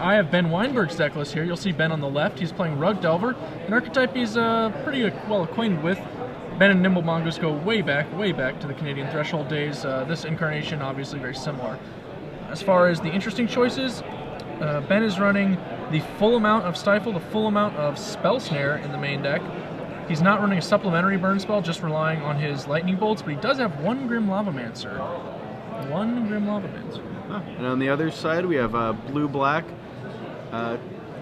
I have Ben Wienburg's deck list here. You'll see Ben on the left. He's playing Rug Delver, an archetype he's pretty well acquainted with. Ben and Nimble Mongoose go way back to the Canadian Threshold days. This incarnation, obviously, very similar. As far as the interesting choices, Ben is running the full amount of Stifle, the full amount of Spell Snare in the main deck. He's not running a supplementary burn spell, just relying on his Lightning Bolts, but he does have one Grim Lavamancer. One Grim Lavamancer. And on the other side, we have blue-black.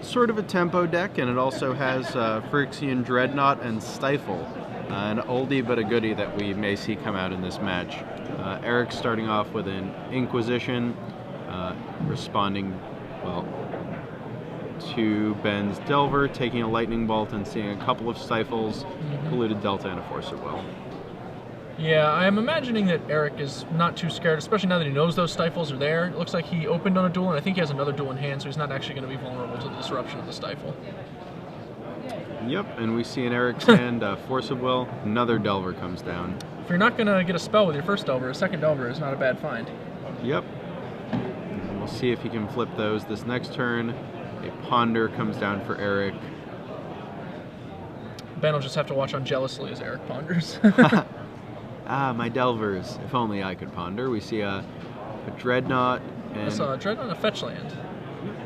Sort of a tempo deck, and it also has Phyrexian Dreadnought and Stifle. An oldie but a goodie that we may see come out in this match. Eric's starting off with an Inquisition, responding, well, to Ben's Delver, taking a Lightning Bolt and seeing a couple of Stifles, Polluted Delta, and a Force of Will. Yeah, I'm imagining that Eric is not too scared, especially now that he knows those Stifles are there. It looks like he opened on a duel, and I think he has another duel in hand, so he's not actually going to be vulnerable to the disruption of the Stifle. Yep, and we see in Eric's hand Force of Will, another Delver comes down. If you're not going to get a spell with your first Delver, a second Delver is not a bad find. Yep. And we'll see if he can flip those this next turn. A Ponder comes down for Eric. Ben will just have to watch on jealously as Eric ponders. Ah, my Delvers. If only I could ponder. We see a Dreadnought. And That's a Dreadnought and a fetch land.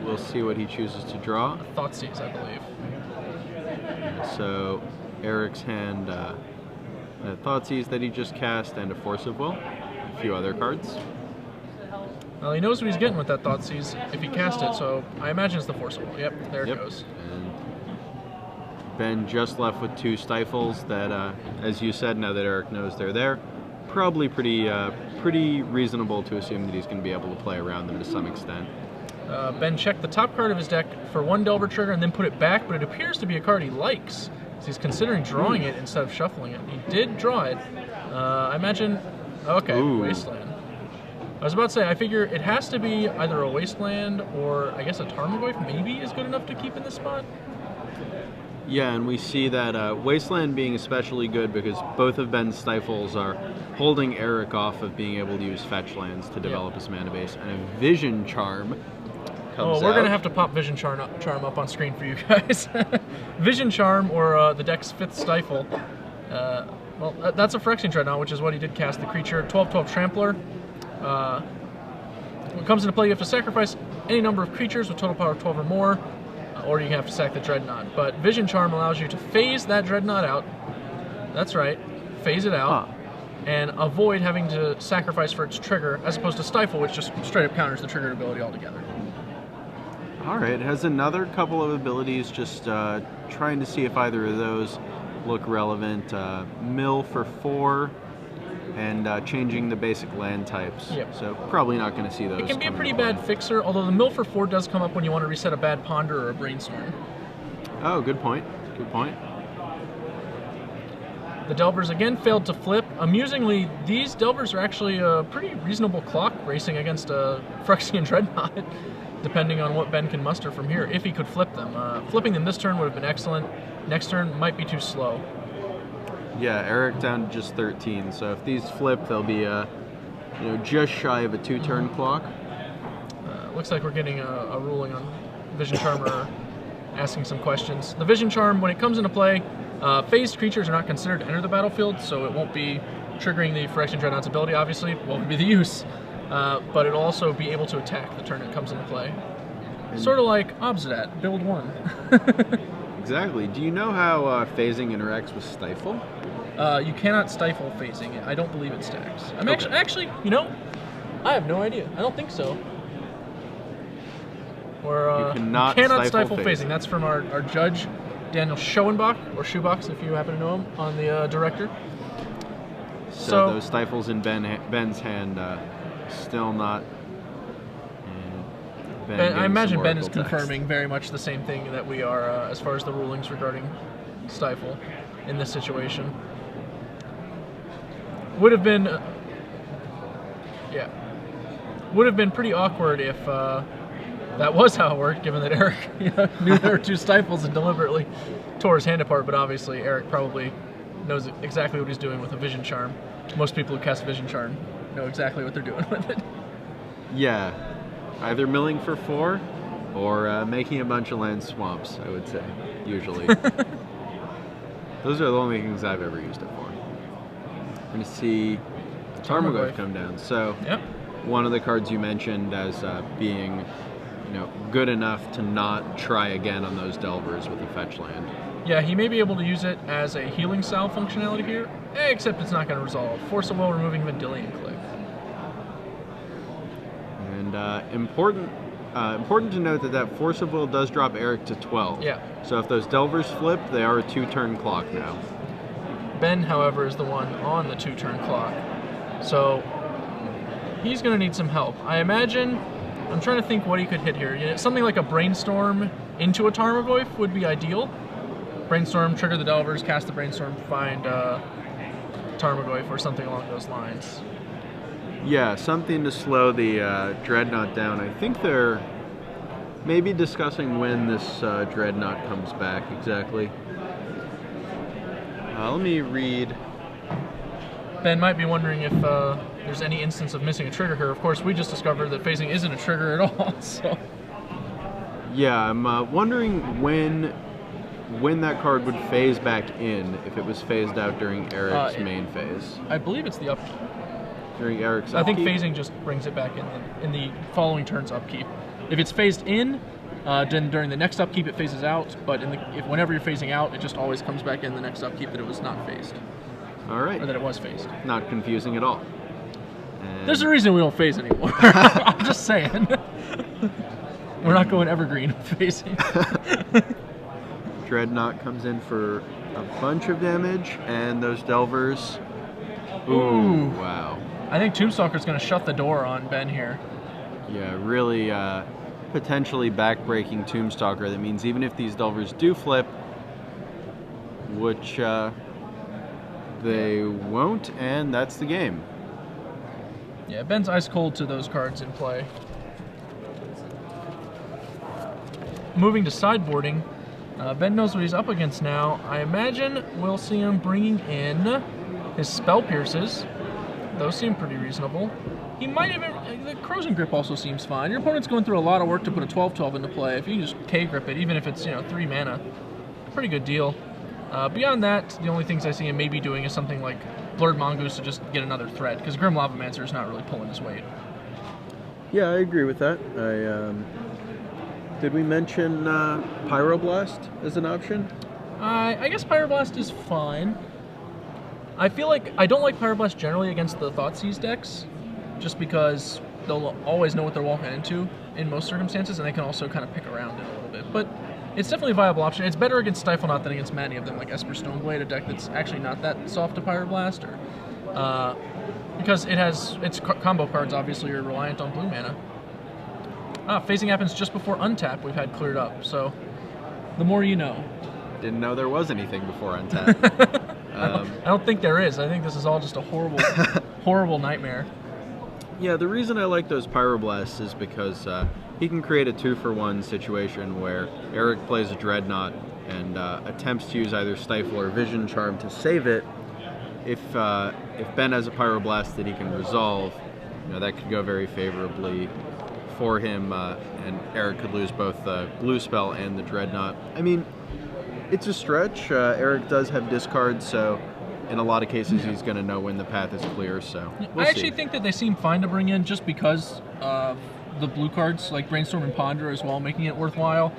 We'll see what he chooses to draw. Thoughtseize, I believe. So Eric's hand, a Thoughtseize that he just cast, and a Force of Will. A few other cards. Well, he knows what he's getting with that Thoughtseize if he cast it, so I imagine it's the Force of Will. Yep, there it goes. And Ben just left with two Stifles that, as you said, now that Eric knows they're there, probably pretty reasonable to assume that he's going to be able to play around them to some extent. Ben checked the top card of his deck for one Delver trigger and then put it back, but it appears to be a card he likes. So he's considering drawing it instead of shuffling it. He did draw it. I imagine... Okay, Wasteland. I was about to say, I figure it has to be either a Wasteland or, I guess, a Tarmogoyf maybe is good enough to keep in this spot. Yeah, and we see that Wasteland being especially good because both of Ben's Stifles are holding Eric off of being able to use fetch lands to develop his mana base. And a Vision Charm comes we're out. going to have to pop Vision Charm up on screen for you guys. Vision Charm, or the deck's fifth Stifle. Well, that's a Phyrexian Dreadnought, which is what he did cast the creature. 12/12 Trampler. When it comes into play, you have to sacrifice any number of creatures with total power of 12 or more. Or you have to sack the Dreadnought. But Vision Charm allows you to phase that Dreadnought out. That's right, phase it out. And avoid having to sacrifice for its trigger, as opposed to Stifle, which just straight up counters the triggered ability altogether. Alright, it has another couple of abilities, just trying to see if either of those look relevant. Mill for 4, and changing the basic land types. Yep. So probably not going to see those. It can be a pretty bad fixer, although the Mill for 4 does come up when you want to reset a bad Ponder or a Brainstorm. Oh, good point. Good point. The Delvers again failed to flip. Amusingly, these Delvers are actually a pretty reasonable clock racing against a Phyrexian Dreadnought, depending on what Ben can muster from here, if he could flip them. Flipping them this turn would have been excellent. Next turn might be too slow. Yeah, Eric down to just 13, so if these flip, they'll be just shy of a 2-turn clock. Looks like we're getting a ruling on Vision Charmer asking some questions. The Vision Charm, when it comes into play, phased creatures are not considered to enter the battlefield, so it won't be triggering the Phyrexian Dreadnought's ability, obviously, won't be the use, but it'll also be able to attack the turn it comes into play. Sort of like Obsidat, build 1. Exactly. Do you know how phasing interacts with Stifle? You cannot stifle phasing it. I don't believe it stacks. Actually, I have no idea. I don't think so. Or you cannot stifle phasing. That's from our judge, Daniel Schoenbach, or Shoebox if you happen to know him, on the director. So those Stifles in Ben's hand still not. I imagine Ben is confirming very much the same thing that we are as far as the rulings regarding Stifle in this situation. Would have been pretty awkward if that was how it worked, given that Eric knew there were two Stifles and deliberately tore his hand apart, but obviously Eric probably knows exactly what he's doing with a Vision Charm. Most people who cast Vision Charm know exactly what they're doing with it. Yeah. Either milling for 4 or making a bunch of land swamps, I would say, usually. Those are the only things I've ever used it for. I'm going to see Tarmogoyf come down. So yep. One of the cards you mentioned as being good enough to not try again on those Delvers with a fetch land. Yeah, he may be able to use it as a healing salve functionality here, except it's not going to resolve. Force of Will removing Vendilion Click. And important to note that Force of Will does drop Eric to 12. Yeah. So if those Delvers flip, they are a 2-turn clock now. Ben, however, is the one on the 2-turn clock. So he's going to need some help. I imagine, I'm trying to think what he could hit here. Something like a Brainstorm into a Tarmogoyf would be ideal. Brainstorm, trigger the Delvers, cast the Brainstorm, find Tarmogoyf or something along those lines. Yeah, something to slow the Dreadnought down. I think they're maybe discussing when this Dreadnought comes back exactly. Let me read. Ben might be wondering if there's any instance of missing a trigger here. Of course, we just discovered that phasing isn't a trigger at all. So. Yeah, I'm wondering when that card would phase back in if it was phased out during Eric's main phase. I believe it's the upkeep. During Eric's upkeep? I think phasing just brings it back in the following turn's upkeep. If it's phased in, then during the next upkeep it phases out, but whenever you're phasing out, it just always comes back in the next upkeep that it was not phased. All right. Or that it was phased. Not confusing at all. And there's a reason we don't phase anymore. I'm just saying. We're not going evergreen phasing. Dreadnought comes in for a bunch of damage, and those Delvers. Ooh, wow. I think Tombstalker's going to shut the door on Ben here. Yeah, really potentially back-breaking Tombstalker. That means even if these Delvers do flip, which they won't, and that's the game. Yeah, Ben's ice cold to those cards in play. Moving to sideboarding, Ben knows what he's up against now. I imagine we'll see him bringing in his Spell Pierces. Those seem pretty reasonable. He might even... The Corrosion Grip also seems fine. Your opponent's going through a lot of work to put a 12/12 into play. If you just K-Grip it, even if it's 3 mana, pretty good deal. Beyond that, the only things I see him maybe doing is something like Blurred Mongoose to just get another threat, because Grim Lavamancer is not really pulling his weight. Yeah, I agree with that. Did we mention Pyroblast as an option? I guess Pyroblast is fine. I feel like I don't like Pyroblast generally against the Thoughtseize decks, just because they'll always know what they're walking into in most circumstances, and they can also kind of pick around it a little bit. But it's definitely a viable option. It's better against Stifle Knot than against many of them, like Esper Stoneblade, a deck that's actually not that soft to Pyroblast, or because it has its combo cards obviously are reliant on blue mana. Phasing happens just before untap we've had cleared up, so the more you know. Didn't know there was anything before untap. I don't think there is. I think this is all just a horrible, horrible nightmare. Yeah, the reason I like those Pyroblasts is because he can create a 2-for-1 situation where Eric plays a Dreadnought and attempts to use either Stifle or Vision Charm to save it. If Ben has a Pyroblast that he can resolve, that could go very favorably for him, and Eric could lose both the blue spell and the Dreadnought. I mean, it's a stretch. Eric does have discards, so in a lot of cases he's going to know when the path is clear. So we'll I actually think that they seem fine to bring in just because of the blue cards, like Brainstorm and Ponder as well, making it worthwhile.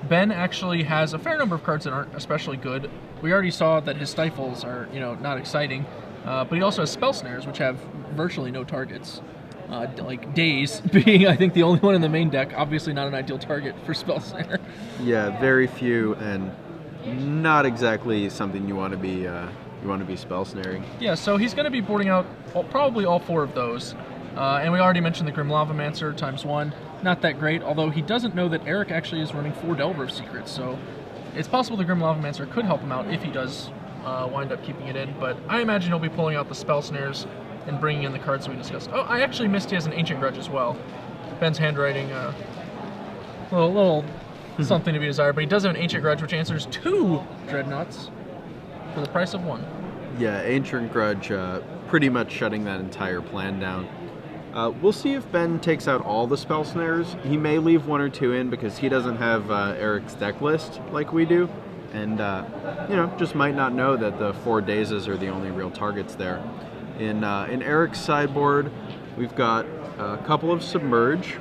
Ben actually has a fair number of cards that aren't especially good. We already saw that his Stifles are, not exciting, but he also has Spell Snares, which have virtually no targets. Like Daze being, I think, the only one in the main deck. Obviously not an ideal target for Spell Snare. Yeah, very few, and not exactly something you want to be spell snaring. Yeah, so he's going to be boarding out probably all 4 of those. And we already mentioned the Grim Lavamancer ×1. Not that great, although he doesn't know that Eric actually is running 4 Delver of Secrets, so it's possible the Grim Lavamancer could help him out if he does wind up keeping it in, but I imagine he'll be pulling out the Spell Snares and bringing in the cards we discussed. Oh, I actually missed he has an Ancient Grudge as well. Ben's handwriting, little something to be desired, but he does have an Ancient Grudge, which answers 2 Dreadnoughts for the price of 1. Yeah, Ancient Grudge pretty much shutting that entire plan down. We'll see if Ben takes out all the spell snares. He may leave 1 or 2 in because he doesn't have Eric's deck list like we do. And, just might not know that the 4 dazes are the only real targets there. In Eric's sideboard, we've got a couple of Submerge.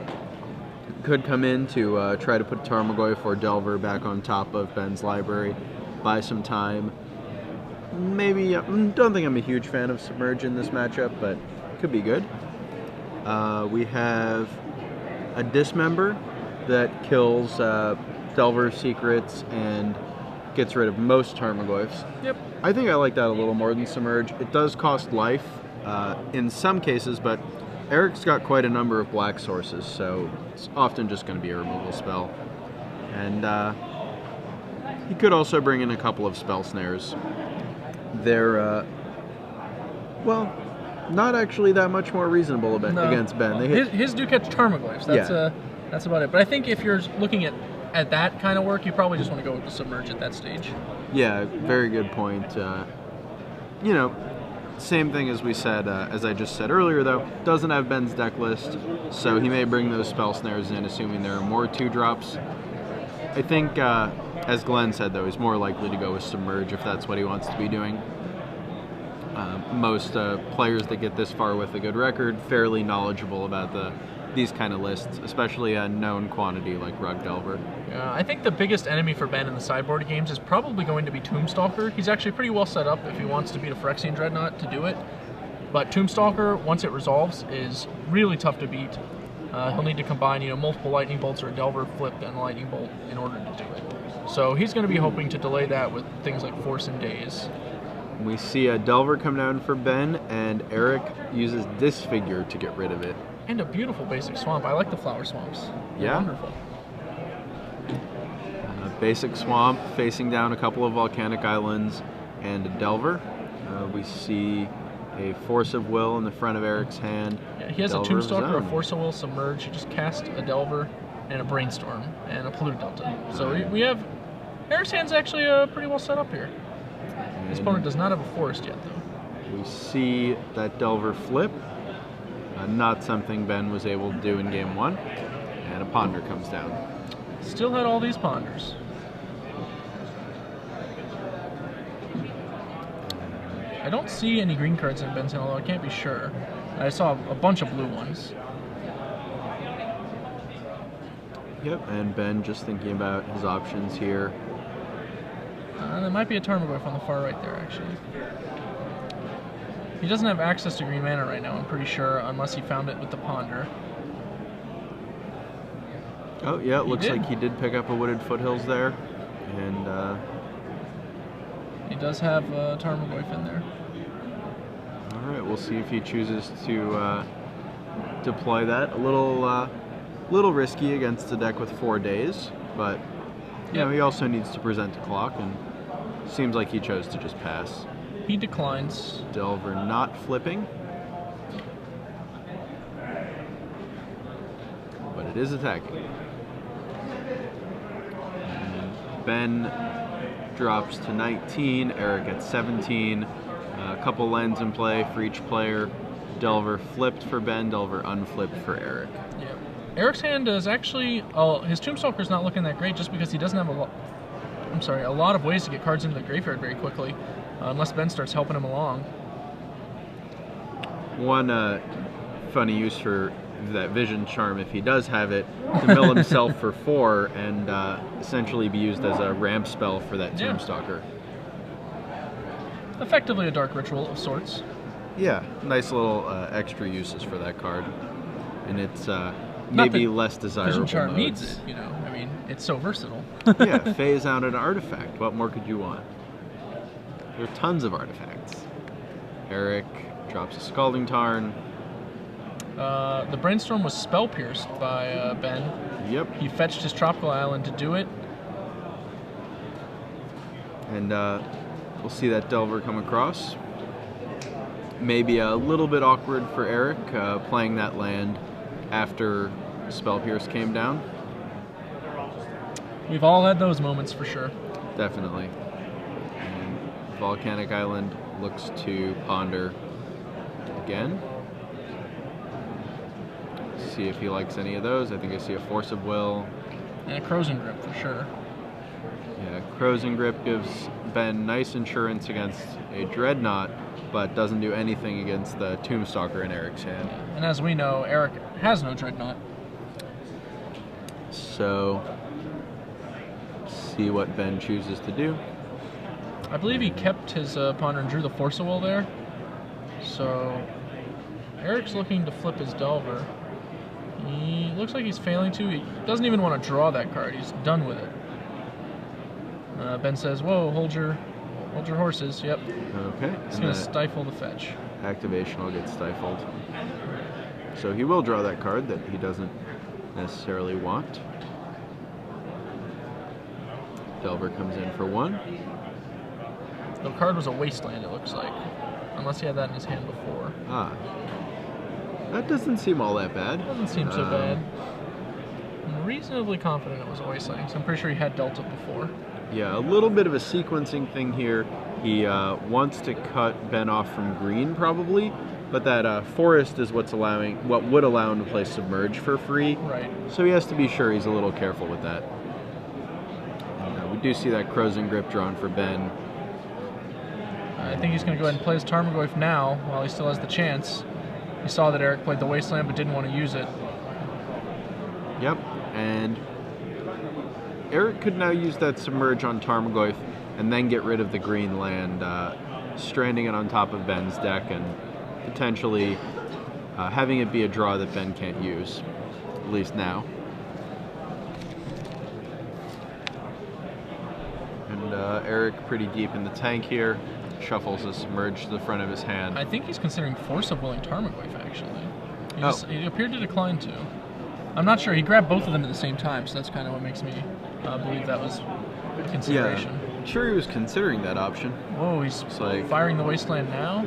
Could come in to try to put Tarmogoyf or Delver back on top of Ben's library, buy some time. Maybe, don't think I'm a huge fan of Submerge in this matchup, but could be good. We have a Dismember that kills Delver's secrets and gets rid of most Tarmogoyfs. Yep. I think I like that a little more than Submerge. It does cost life in some cases, but Eric's got quite a number of black sources, so it's often just going to be a removal spell. And he could also bring in a couple of spell snares. They're, not actually that much more reasonable against Ben. His do catch Tarmogoyfs. That's about it. But I think if you're looking at that kind of work, you probably just want to go with the Submerge at that stage. Yeah, very good point. Same thing as we said, as I just said earlier, though. Doesn't have Ben's deck list, so he may bring those spell snares in, assuming there are more 2-drops. I think, as Glenn said, though, he's more likely to go with Submerge if that's what he wants to be doing. Most players that get this far with a good record, fairly knowledgeable about these kind of lists, especially a known quantity like Rug Delver. I think the biggest enemy for Ben in the sideboard games is probably going to be Tombstalker. He's actually pretty well set up if he wants to beat a Phyrexian Dreadnought to do it. But Tombstalker, once it resolves, is really tough to beat. He'll need to combine, multiple Lightning Bolts or a Delver flipped and a Lightning Bolt in order to do it. So he's going to be hoping to delay that with things like Force and Daze. We see a Delver come down for Ben, and Eric uses Disfigure to get rid of it. And a beautiful basic swamp. I like the flower swamps. They're Yeah. wonderful. Basic swamp, facing down a couple of volcanic islands and a Delver. We see a Force of Will in the front of Eric's hand. Yeah, he has Delver a of his Tombstalker, a own. Force of Will, Submerge. He just cast a Delver and a Brainstorm and a Polluted Delta. So we have... Eric's hand's actually pretty well set up here. His opponent does not have a forest yet, though. We see that Delver flip. Not something Ben was able to do in game 1. And a Ponder comes down. Still had all these Ponders. I don't see any green cards in Ben's hand, although I can't be sure. I saw a bunch of blue ones. Yep, and Ben just thinking about his options here. There might be a Tarmogoyf on the far right there, actually. He doesn't have access to green mana right now, I'm pretty sure, unless he found it with the Ponder. Oh, yeah, it looks like he did pick up a Wooded Foothills there. And, he does have a Tarmogoyf in there. alright, we'll see if he chooses to deploy that. A little risky against a deck with 4 days, but he also needs to present a clock, and seems like he chose to just pass. He declines. Delver not flipping, but it is attacking. And Ben drops to 19, Eric at 17. A couple lands in play for each player. Delver flipped for Ben, Delver unflipped for Eric. Yeah. Eric's hand is actually, his Tombstalker's not looking that great just because he doesn't have a lot of ways to get cards into the graveyard very quickly, unless Ben starts helping him along. One funny use for that Vision Charm, if he does have it, to mill himself for 4 and essentially be used as a ramp spell for that Tombstalker. Effectively a Dark Ritual of sorts. Yeah, nice little extra uses for that card. And it's maybe less desirable Vision Charm modes. needs it, I mean, it's so versatile. Yeah, phase out an artifact. What more could you want? There are tons of artifacts. Eric drops a Scalding Tarn. The Brainstorm was spell pierced by Ben. Yep. He fetched his Tropical Island to do it. And we'll see that Delver come across. Maybe a little bit awkward for Eric playing that land after Spell Pierce came down. We've all had those moments for sure. Definitely. And Volcanic Island looks to ponder again. see if he likes any of those. I think I see a Force of Will. And a Crow's and Grip for sure. Yeah, Crow's and Grip gives Ben nice insurance against a Dreadnought, but doesn't do anything against the Tombstalker in Eric's hand. And as we know, Eric has no Dreadnought. So, see what Ben chooses to do. I believe he kept his ponder and drew the Force of Will there. So, Eric's looking to flip his Delver. He looks like he's failing to. He doesn't even want to draw that card. He's done with it. Ben says, "Whoa, hold your horses." Yep. Okay. He's going to stifle the fetch. Activation will get stifled. So he will draw that card that he doesn't necessarily want. Delver comes in for 1. The card was a Wasteland, it looks like. Unless he had that in his hand before. Ah. That doesn't seem all that bad. Doesn't seem so bad. I'm reasonably confident it was a Wasteland, because I'm pretty sure he had Delta before. Yeah, a little bit of a sequencing thing here. He wants to cut Ben off from green, probably, but that forest is what would allow him to play Submerge for free. Right. So he has to be sure he's a little careful with that. And, we do see that Crow's and Grip drawn for Ben. I think he's going to go ahead and play his Tarmogoyf now, while he still has the chance. He saw that Eric played the Wasteland, but didn't want to use it. Yep, and Eric could now use that Submerge on Tarmogoyf and then get rid of the green land, stranding it on top of Ben's deck and potentially having it be a draw that Ben can't use, at least now. And Eric pretty deep in the tank here, shuffles a Submerge to the front of his hand. I think he's considering Force of Willing Tarmogoyf, actually. He appeared to decline to. I'm not sure. He grabbed both of them at the same time, so that's kind of what makes me believe that was a consideration. Yeah, I'm sure he was considering that option. Whoa, he's firing the Wasteland now?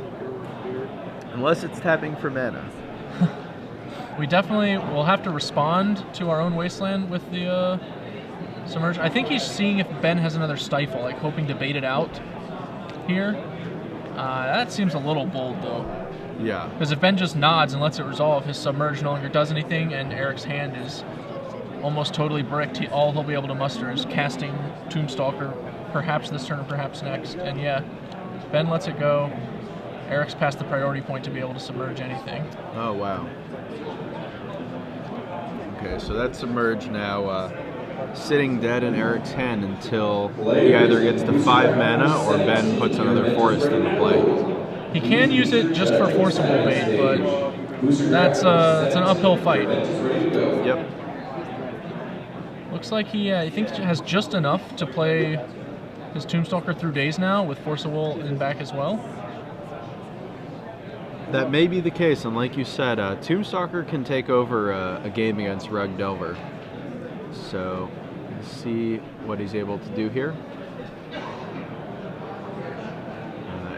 Unless it's tapping for mana. We definitely will have to respond to our own Wasteland with the Submerge. I think he's seeing if Ben has another Stifle, like hoping to bait it out here. That seems a little bold, though. Yeah. Because if Ben just nods and lets it resolve, his Submerge no longer does anything, and Eric's hand is almost totally bricked. All he'll be able to muster is casting Tombstalker, perhaps this turn or perhaps next. And yeah, Ben lets it go. Eric's past the priority point to be able to Submerge anything. Oh, wow. Okay, so that Submerge now sitting dead in Eric's hand until he either gets to 5 mana or Ben puts another forest into play. He can use it just for forcible bait, but that's an uphill fight. Yep. Looks like he thinks he has just enough to play his Tombstalker through days now with Force of Will in back as well. That may be the case, and like you said, Tombstalker can take over a game against Rug Delver. So, let's see what he's able to do here.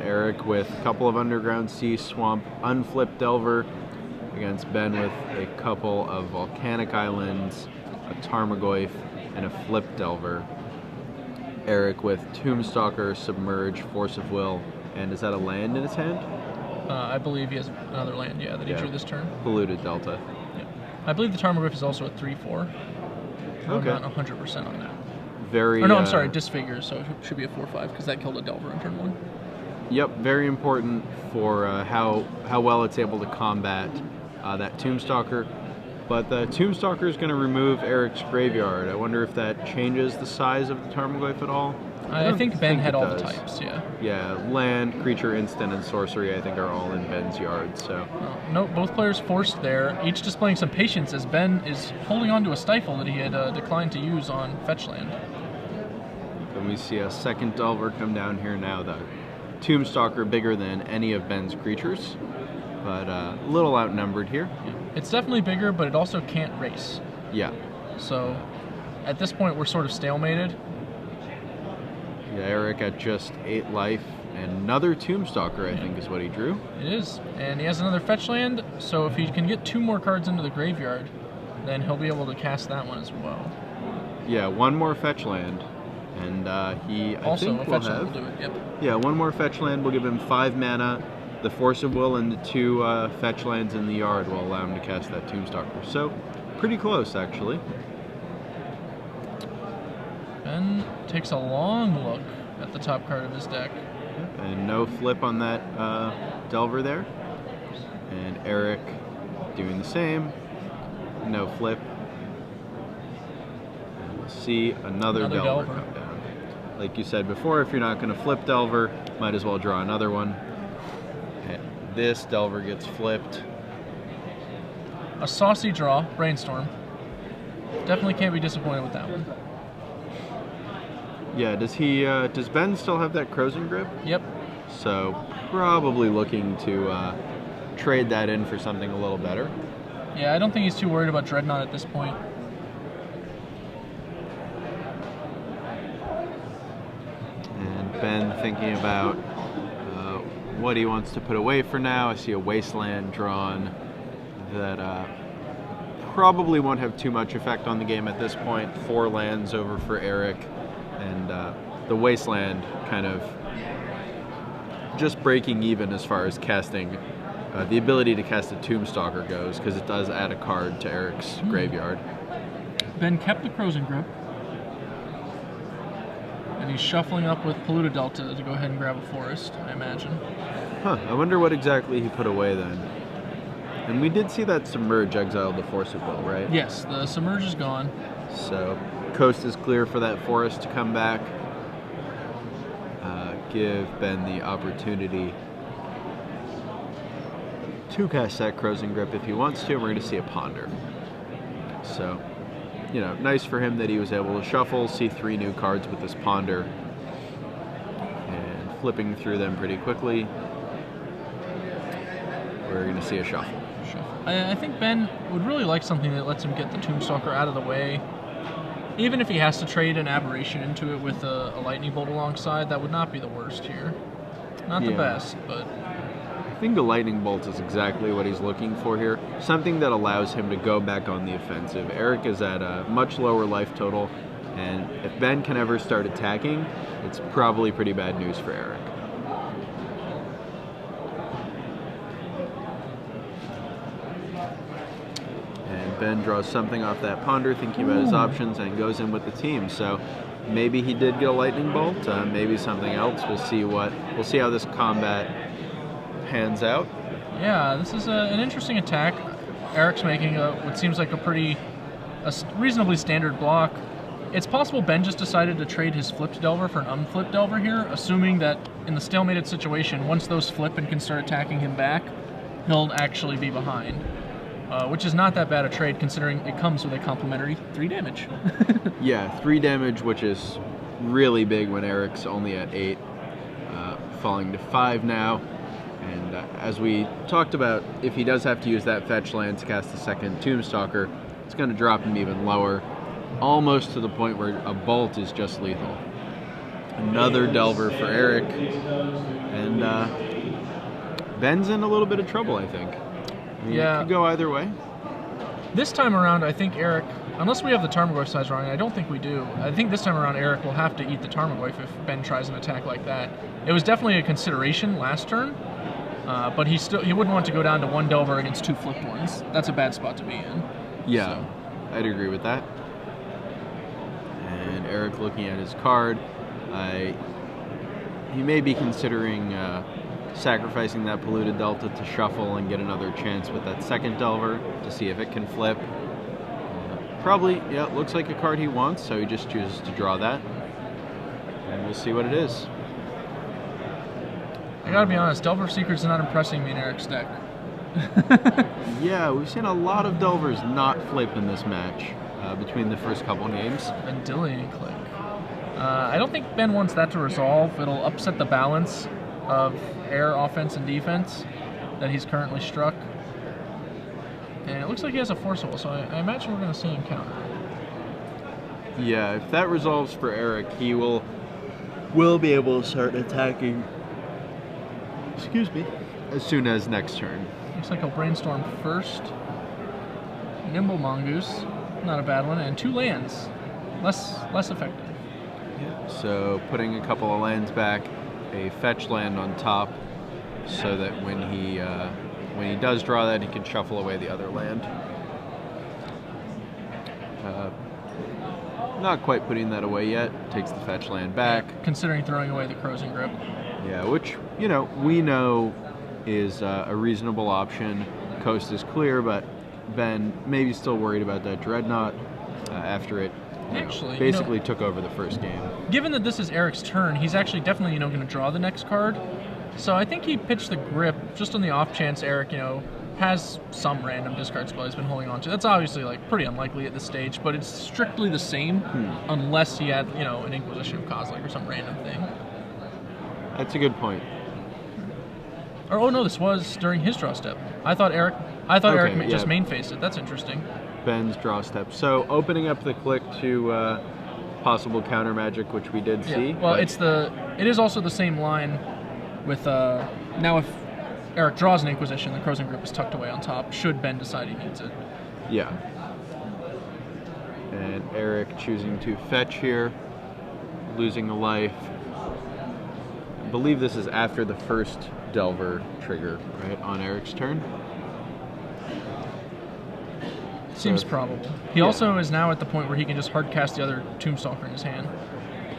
Eric with a couple of Underground Sea Swamp, unflipped Delver against Ben with a couple of Volcanic Islands, a Tarmogoyf, and a flipped Delver. Eric with Tombstalker, Submerge, Force of Will, and is that a land in his hand? I believe he has another land, that he drew this turn. Polluted Delta. Yeah. I believe the Tarmogoyf is also a 3/4. Okay. I'm not 100% on that. Very. Or no, I'm sorry, Disfigures, so it should be a 4/5 because that killed a Delver on turn 1. Yep, very important for how well it's able to combat that Tombstalker. But the Tombstalker is going to remove Eric's graveyard. I wonder if that changes the size of the Tarmogoyf at all. I think Ben had all the types, yeah. Yeah, land, creature, instant, and sorcery I think are all in Ben's yard, so. No, both players forced there, each displaying some patience as Ben is holding on to a Stifle that he had declined to use on fetch land. Then we see a second Delver come down here now, the Tombstalker bigger than any of Ben's creatures, but a little outnumbered here. Yeah. It's definitely bigger, but it also can't race. Yeah. So, at this point, we're sort of stalemated. Yeah, Eric at just 8 life. Another Tombstalker, I think, is what he drew. It is. And he has another fetch land, so if he can get 2 more cards into the graveyard, then he'll be able to cast that one as well. Yeah, 1 more fetch land. And he, I also, think, a fetch land will do it, yep. Yeah, 1 more fetch land will give him 5 mana. the Force of Will and the 2 fetch lands in the yard will allow him to cast that Tombstalker. So, pretty close, actually. Ben takes a long look at the top card of his deck. And no flip on that Delver there. And Eric doing the same. No flip. And we'll see another Delver come down. Like you said before, if you're not going to flip Delver, might as well draw another one. And this Delver gets flipped. A saucy draw, Brainstorm. Definitely can't be disappointed with that one. Yeah, does Ben still have that Crozen Grip? Yep. So probably looking to trade that in for something a little better. Yeah, I don't think he's too worried about Dreadnought at this point. And Ben thinking about what he wants to put away for now. I see a Wasteland drawn that probably won't have too much effect on the game at this point. 4 lands over for Eric. And the Wasteland kind of just breaking even as far as casting, the ability to cast a Tombstalker goes, because it does add a card to Eric's graveyard. Ben kept the Crozen Grip, and he's shuffling up with Polluted Delta to go ahead and grab a forest, I imagine. Huh, I wonder what exactly he put away then. And we did see that Submerge exiled the Force of Will, right? Yes, the Submerge is gone. So coast is clear for that forest to come back. Give Ben the opportunity to cast that Crozen Grip if he wants to, and we're going to see a Ponder. So, you know, nice for him that he was able to shuffle, see 3 new cards with this Ponder, and flipping through them pretty quickly. We're going to see a shuffle. I think Ben would really like something that lets him get the Tombstalker out of the way. Even if he has to trade an Aberration into it with a Lightning Bolt alongside, that would not be the worst here. Not the best, but... I think a Lightning Bolt is exactly what he's looking for here. Something that allows him to go back on the offensive. Eric is at a much lower life total, and if Ben can ever start attacking, it's probably pretty bad news for Eric. Ben draws something off that Ponder, thinking about his options, and goes in with the team. So maybe he did get a Lightning Bolt, maybe something else. We'll see how this combat pans out. Yeah, this is an interesting attack. Eric's making what seems like a reasonably standard block. It's possible Ben just decided to trade his flipped Delver for an unflipped Delver here, assuming that in the stalemated situation, once those flip and can start attacking him back, he'll actually be behind. Which is not that bad a trade, considering it comes with a complimentary 3 damage. Yeah, 3 damage, which is really big when Eric's only at 8. Falling to 5 now. And as we talked about, if he does have to use that fetch land to cast a second Tombstalker, it's going to drop him even lower, almost to the point where a Bolt is just lethal. Another Delver for Eric. And Ben's in a little bit of trouble, I think. Yeah. It could go either way. This time around, I think Eric, unless we have the Tarmogoyf size wrong, and I don't think we do, I think this time around Eric will have to eat the Tarmogoyf if Ben tries an attack like that. It was definitely a consideration last turn, but he wouldn't want to go down to 1 Delver against 2 flipped ones. That's a bad spot to be in. Yeah, so. I'd agree with that. And Eric looking at his card, he may be considering sacrificing that Polluted Delta to shuffle and get another chance with that second Delver to see if it can flip. Probably, yeah, it looks like a card he wants, so he just chooses to draw that. And we'll see what it is. I gotta be honest, Delver Secret's not impressing me in Eric's deck. Yeah, we've seen a lot of Delvers not flip in this match between the first couple games. And Dillian Click. I don't think Ben wants that to resolve. It'll upset the balance of air offense and defense that he's currently struck. And it looks like he has a Forcible, so I imagine we're going to see him counter. Yeah, if that resolves for Eric, he will be able to start attacking, as soon as next turn. Looks like he'll Brainstorm first. Nimble Mongoose, not a bad one, and 2 lands. Less effective. Yeah. So putting a couple of lands back, a fetch land on top, so that when he does draw that, he can shuffle away the other land. Not quite putting that away yet. Takes the fetch land back. Yeah, considering throwing away the Crows and Grip. Yeah, which, we know is a reasonable option. Coast is clear, but Ben maybe still worried about that Dreadnought after it basically took over the first game. Given that this is Eric's turn, he's actually definitely, going to draw the next card. So I think he pitched the Grip just on the off chance Eric, has some random discard spell he's been holding on to. That's obviously pretty unlikely at this stage, but it's strictly the same unless he had, an Inquisition of Kozilek or some random thing. That's a good point. Or oh no, this was during his draw step. I thought Eric just main faced it. That's interesting. Ben's draw step. So opening up the click to possible counter magic, which we did see. Well, it is also the same line with now if Eric draws an Inquisition, the Crows and Grip is tucked away on top, should Ben decide he needs it. Yeah. And Eric choosing to fetch here, losing a life. I believe this is after the first Delver trigger, right, on Eric's turn? Seems probable. He also is now at the point where he can just hardcast the other Tombstalker in his hand.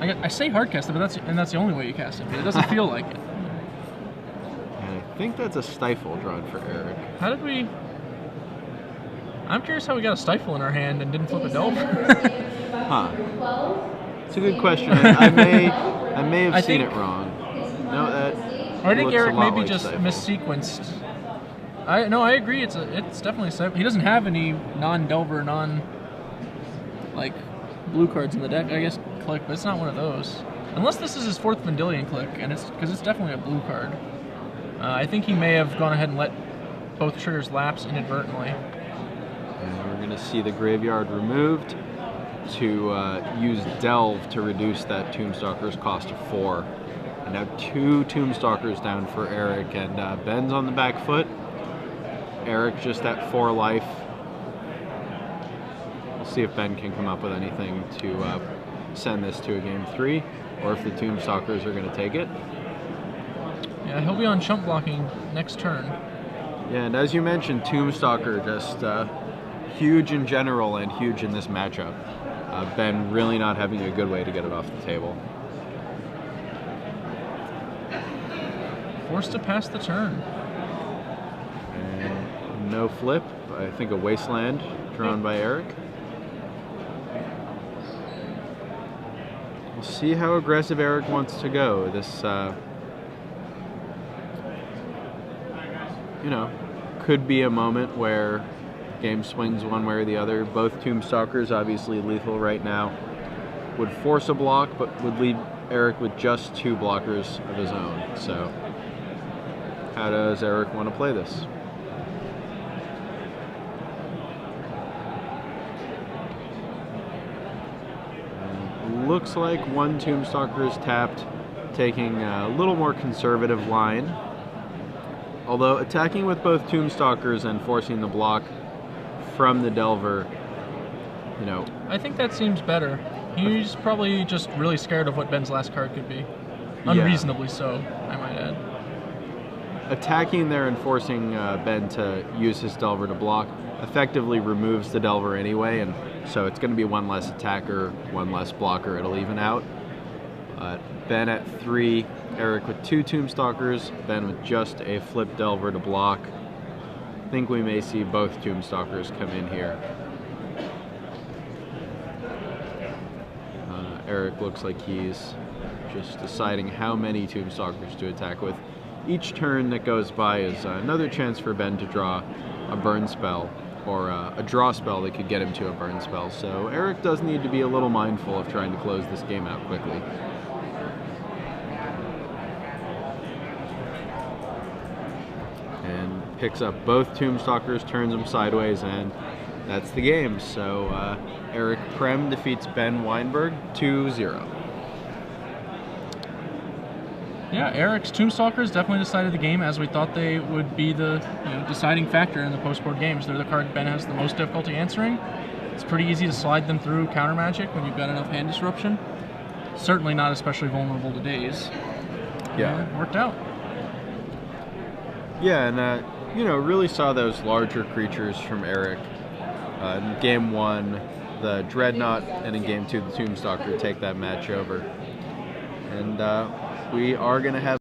I say hardcast it, but that's the only way you cast it, but it doesn't feel like it. I think that's a Stifle drawn for Eric. How did we... I'm curious how we got a Stifle in our hand and didn't flip a Delver. Huh. It's a good question. I may have seen it wrong. No, I think Eric maybe just missequenced. I agree. It's definitely Stifle. He doesn't have any non-Delver, blue cards in the deck. I guess click, but it's not one of those. Unless this is his fourth Vendilion click, and because it's definitely a blue card. I think he may have gone ahead and let both triggers lapse inadvertently. And we're going to see the graveyard removed to use Delve to reduce that Tombstalker's cost to 4. And now 2 Tombstalkers down for Eric, and Ben's on the back foot. Eric just at 4 life. We'll see if Ben can come up with anything to send this to a game 3, or if the Tombstalkers are going to take it. Yeah, he'll be on chump blocking next turn. Yeah, and as you mentioned, Tombstalker just huge in general and huge in this matchup. Ben really not having a good way to get it off the table. Forced to pass the turn. And no flip. I think a Wasteland drawn by Eric. We'll see how aggressive Eric wants to go. This could be a moment where game swings one way or the other. Both Tombstalkers obviously lethal right now. Would force a block, but would leave Eric with just 2 blockers of his own. So how does Eric want to play this? Looks like one Tombstalker is tapped, taking a little more conservative line. Although attacking with both Tombstalkers and forcing the block from the Delver, I think that seems better. He's probably just really scared of what Ben's last card could be. Unreasonably so, I might add. Attacking there and forcing Ben to use his Delver to block effectively removes the Delver anyway, and so it's going to be 1 less attacker, 1 less blocker. It'll even out. Ben at 3, Eric with 2 Tombstalkers, Ben with just a flip Delver to block. I think we may see both Tombstalkers come in here. Eric looks like he's just deciding how many Tombstalkers to attack with. Each turn that goes by is another chance for Ben to draw a burn spell, or a draw spell that could get him to a burn spell. So Eric does need to be a little mindful of trying to close this game out quickly. And picks up both Tombstalkers, turns them sideways, and that's the game. So Eric Prem defeats Ben Wienburg 2-0. Yeah, Eric's Tombstalkers definitely decided the game, as we thought they would be the deciding factor in the post-board games. They're the card Ben has the most difficulty answering. It's pretty easy to slide them through counter magic when you've got enough hand disruption. Certainly not especially vulnerable to days. Yeah. It worked out. Yeah, and you know, really saw those larger creatures from Eric. In game 1, the Dreadnought, and in game 2, the Tombstalker take that match over. And we are going to have